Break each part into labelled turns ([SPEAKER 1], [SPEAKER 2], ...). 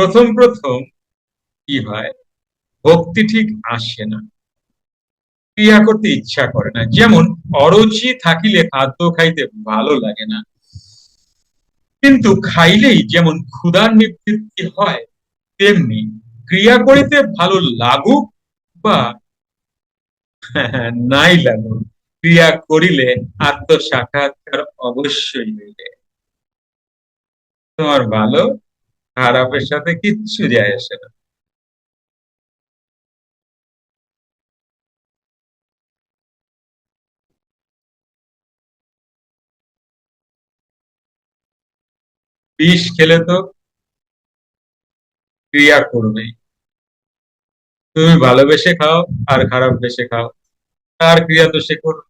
[SPEAKER 1] প্রথম প্রথম কি হয়, ভক্তি ঠিক আসে না, ক্রিয়া করতে ইচ্ছা করে না। যেমন অরুচি থাকিলে খাদ্য খাইতে ভালো লাগে না, কিন্তু খাইলেই যেমন ক্ষুধার নিবৃত্তি হয়, তেমনি ক্রিয়া করিতে ভালো লাগুক বা নাই লাগুক, ক্রিয়া করিলে আত্মসাক্ষাৎকার অবশ্যই হইবে। তোমার ভালো খারাপের সাথে কিচ্ছু যায় আসে না। বিষ খেলে তো ক্রিয়া করবেই। তুমি ভালোবেসে খাও আর খারাপ বেসে খাও, তার ক্রিয়া তো সে করবে।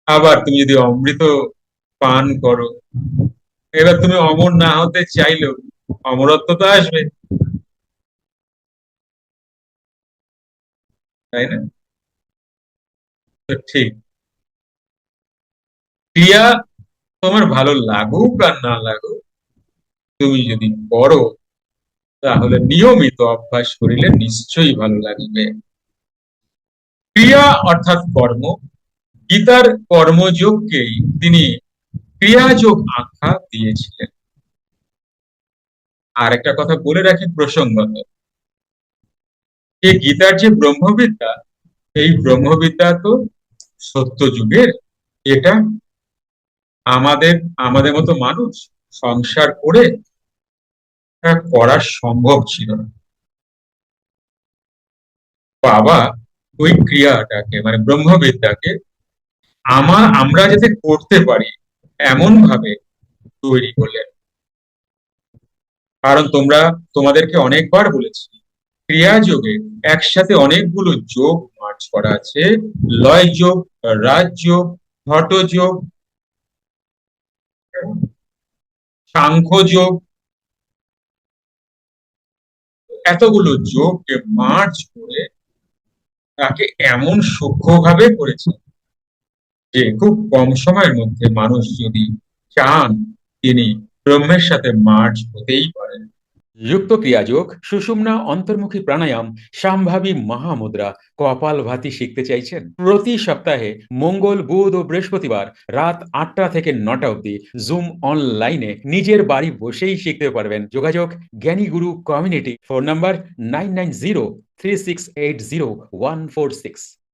[SPEAKER 1] আবার তুমি যদি অমৃত পান করো, এবার তুমি অমর না হতে চাইলেও অমরত্ব তো আসবে, তাই না? তো ঠিক, ক্রিয়া তোমার ভালো লাগুক আর না লাগুক, তুমি যদি করো, তাহলে নিয়মিত অভ্যাস করিলে নিশ্চয়ই ভালো লাগবে। ক্রিয়া অর্থাৎ কর্ম, গীতার কর্মযোগকেই তিনি ক্রিয়াযোগ আখ্যা দিয়েছিলেন। আর একটা কথা বলে রাখি প্রসঙ্গত, এই গীতার যে ব্রহ্মবিদ্যা, এই ব্রহ্মবিদ্যা তো সত্য যুগের। এটা আমাদের আমাদের মতো মানুষ সংসার করে তা করা সম্ভব ছিল না। বাবা ওই ক্রিয়াটাকে মানে ব্রহ্মবিদ্যাকে আমরা যাতে করতে পারি এমন ভাবে তৈরি করলেন। কারণ তোমাদেরকে অনেকবার বলেছি, ক্রিয়া যোগে একসাথে অনেকগুলো যোগ মার্চ করা আছে। লয় যোগ, রাজযোগ, হঠ যোগ, সাংখ্য যোগ, এতগুলো যোগকে মার্চ করে তাকে এমন সূক্ষ্মভাবে করেছে যে খুব কম সময়ের মধ্যে মানুষ যদি চান, তিনি ব্রহ্মের সাথে মার্চ হতেই পারেন।
[SPEAKER 2] যুক্ত ক্রিয়াযোগ, সুষুম্না অন্তর্মুখী প্রাণায়াম, সম্ভাবী মহামুদ্রা, কপালভাতি শিখতে চাইছেন? প্রতি সপ্তাহে মঙ্গল, বুধ ও বৃহস্পতিবার রাত ৮টা থেকে ৯টা অবধি জুম অনলাইনে নিজের বাড়ি বসেই শিখতে পারবেন। যোগাযোগ জ্ঞানী গুরু কমিউনিটি, ফোন নাম্বার 9903680146।